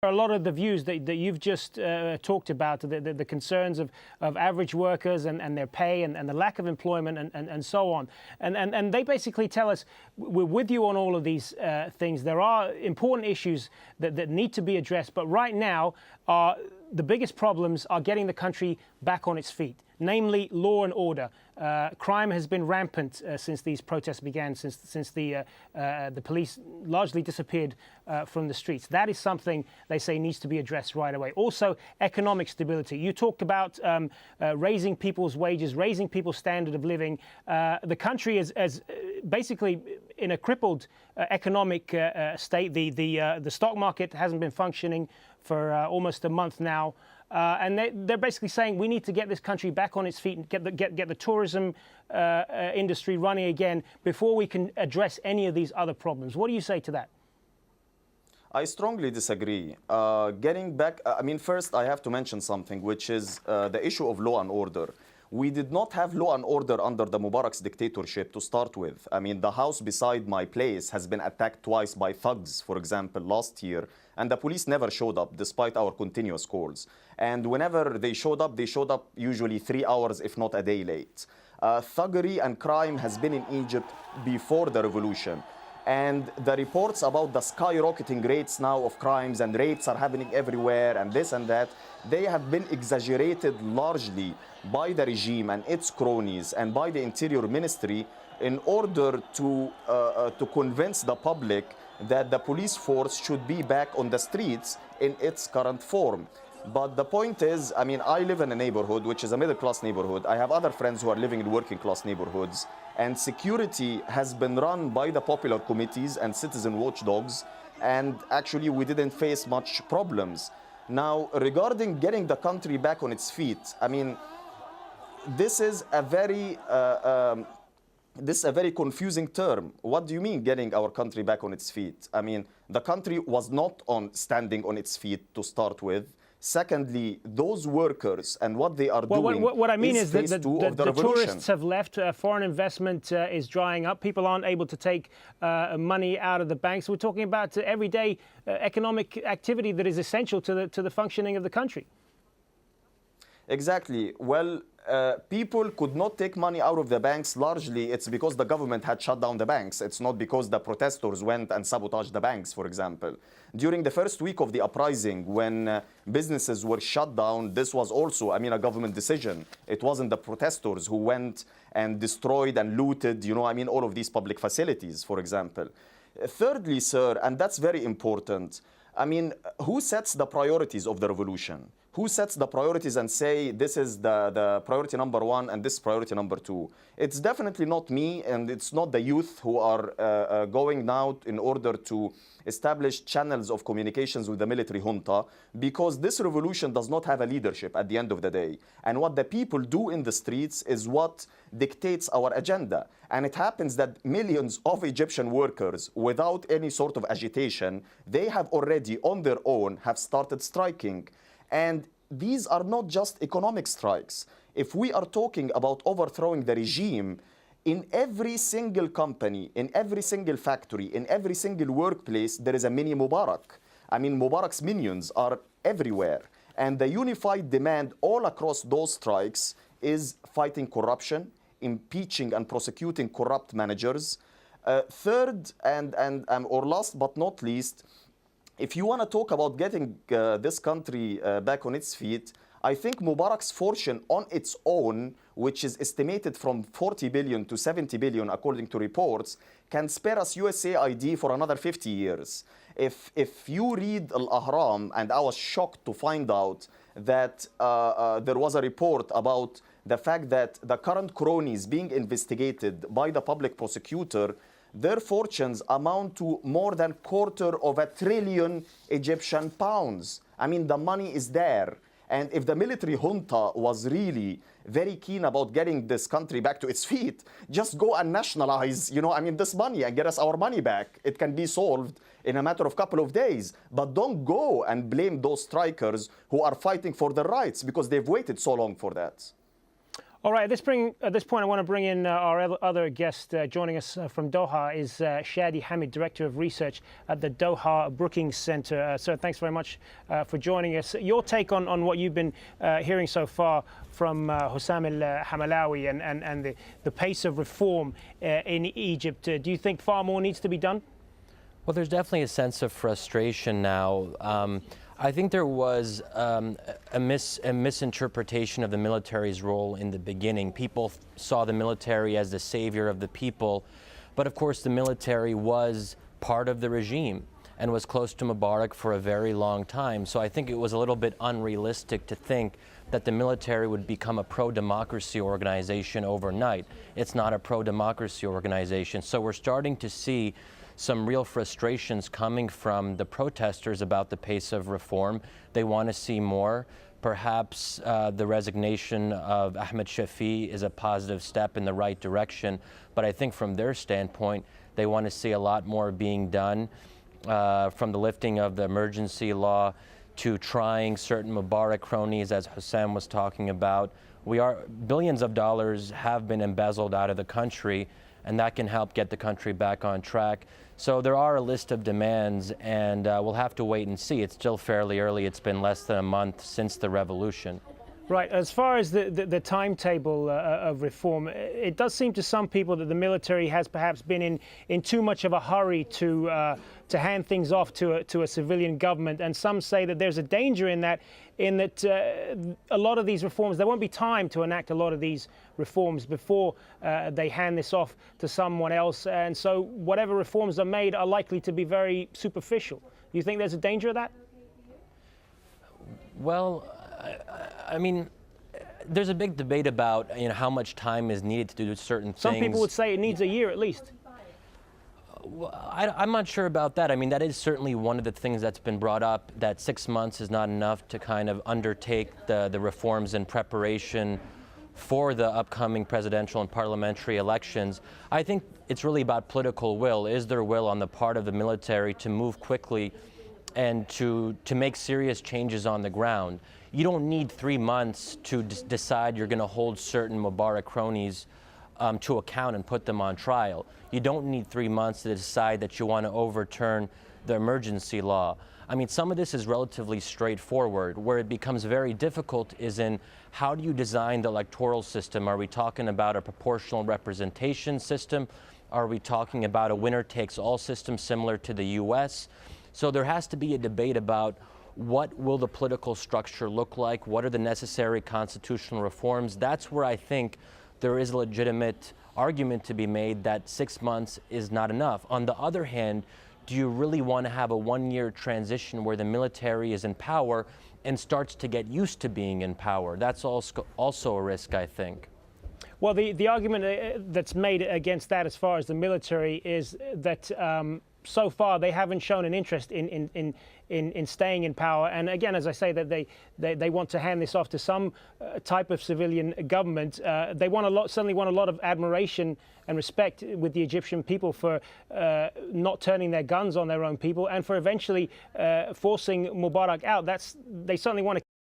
A lot of the views that you've just talked about, the concerns of average workers and their pay and the lack of employment and so on. And they basically tell us, we're with you on all of these things. There are important issues that need to be addressed. But right now, the biggest problems are getting the country back on its feet, namely law and order. Crime has been rampant since these protests began, since the police largely disappeared from the streets. That is something they say needs to be addressed right away. Also, economic stability. You talked about raising people's wages, raising people's standard of living. The country is basically in a crippled economic state. The stock market hasn't been functioning for almost a month now. And they're basically saying we need to get this country back on its feet and get the tourism industry running again before we can address any of these other problems. What do you say to that? I strongly disagree. Getting back, first I have to mention something, which is the issue of law and order. We did not have law and order under the Mubarak's dictatorship to start with. I mean, the house beside my place has been attacked twice by thugs, for example, last year, and the police never showed up despite our continuous calls. And whenever they showed up usually 3 hours, if not a day late. Thuggery and crime has been in Egypt before the revolution. And the reports about the skyrocketing rates now of crimes and rapes are happening everywhere and this and that, they have been exaggerated largely by the regime and its cronies and by the Interior Ministry in order to convince the public that the police force should be back on the streets in its current form. But the point is, I live in a neighborhood which is a middle-class neighborhood. I have other friends who are living in working-class neighborhoods. And security has been run by the popular committees and citizen watchdogs. And actually, we didn't face much problems. Now, regarding getting the country back on its feet, this is a very confusing term. What do you mean getting our country back on its feet? The country was not standing on its feet to start with. Secondly, those workers and what they are doing. What I mean is that the revolution. Tourists have left. Foreign investment is drying up. People aren't able to take money out of the banks. We're talking about everyday economic activity that is essential to the functioning of the country. Exactly. Well, people could not take money out of the banks. Largely, it's because the government had shut down the banks. It's not because the protesters went and sabotaged the banks, for example. During the first week of the uprising, when businesses were shut down, this was also, a government decision. It wasn't the protesters who went and destroyed and looted, all of these public facilities, for example. Thirdly, sir, and that's very important, who sets the priorities of the revolution? Who sets the priorities and say this is the priority number one and this is priority number two? It's definitely not me, and it's not the youth who are going now in order to establish channels of communications with the military junta, because this revolution does not have a leadership at the end of the day. And what the people do in the streets is what dictates our agenda. And it happens that millions of Egyptian workers, without any sort of agitation, they have already on their own have started striking. And these are not just economic strikes. If we are talking about overthrowing the regime, in every single company, in every single factory, in every single workplace, there is a mini Mubarak. Mubarak's minions are everywhere. And the unified demand all across those strikes is fighting corruption, impeaching and prosecuting corrupt managers. Third, or last but not least, if you want to talk about getting this country back on its feet, I think Mubarak's fortune on its own, which is estimated from 40 billion to 70 billion according to reports, can spare us USAID for another 50 years. If you read Al-Ahram, and I was shocked to find out that there was a report about the fact that the current cronies being investigated by the public prosecutor, their fortunes amount to more than $250 billion Egyptian pounds. The money is there. And if the military junta was really very keen about getting this country back to its feet, just go and nationalize, this money and get us our money back. It can be solved in a matter of couple of days. But don't go and blame those strikers who are fighting for their rights, because they've waited so long for that. All right, at this point, I want to bring in our other guest. Joining us from Doha is Shadi Hamid, Director of Research at the Doha Brookings Center. Sir, thanks very much for joining us. Your take on what you've been hearing so far from Hussam al-Hamalawi and the pace of reform in Egypt. Do you think far more needs to be done? Well, there's definitely a sense of frustration now. I think there was a misinterpretation of the military's role in the beginning. People saw the military as the savior of the people, but of course the military was part of the regime and was close to Mubarak for a very long time. So I think it was a little bit unrealistic to think that the military would become a pro-democracy organization overnight. It's not a pro-democracy organization. So we're starting to see some real frustrations coming from the protesters about the pace of reform. They want to see more. Perhaps the resignation of Ahmed Shafi is a positive step in the right direction, but I think from their standpoint, they want to see a lot more being done, from the lifting of the emergency law to trying certain Mubarak cronies, as Hussam was talking about. Billions of dollars have been embezzled out of the country, and that can help get the country back on track. So there are a list of demands, and we'll have to wait and see. It's still fairly early. It's been less than a month since the revolution. Right. As far as the timetable of reform, it does seem to some people that the military has perhaps been in too much of a hurry to hand things off to a civilian government. And some say that there's a danger in that a lot of these reforms, there won't be time to enact a lot of these reforms before they hand this off to someone else. And so whatever reforms are made are likely to be very superficial. Do you think there's a danger of that? Well, I mean, there's a big debate about how much time is needed to do certain things. Some people would say it needs a year at least. Well, I'm not sure about that. I mean, that is certainly one of the things that's been brought up, that 6 months is not enough to kind of undertake the reforms in preparation for the upcoming presidential and parliamentary elections. I think it's really about political will. Is there will on the part of the military to move quickly and to make serious changes on the ground? You don't need 3 months to decide you're going to hold certain Mubarak cronies to account and put them on trial. You don't need 3 months to decide that you want to overturn the emergency law. I mean, some of this is relatively straightforward. Where it becomes very difficult is in how do you design the electoral system? Are we talking about a proportional representation system? Are we talking about a winner-takes-all system similar to the US? So there has to be a debate about what will the political structure look like? What are the necessary constitutional reforms? That's where I think there is a legitimate argument to be made that 6 months is not enough. On the other hand, do you really want to have a one-year transition where the military is in power and starts to get used to being in power? That's also a risk, I think. Well, the argument that's made against that as far as the military is that so far they haven't shown an interest in staying in power. And again, as I say, that they want to hand this off to some type of civilian government. They certainly want a lot of admiration and respect with the Egyptian people for not turning their guns on their own people and for eventually forcing Mubarak out. They certainly want to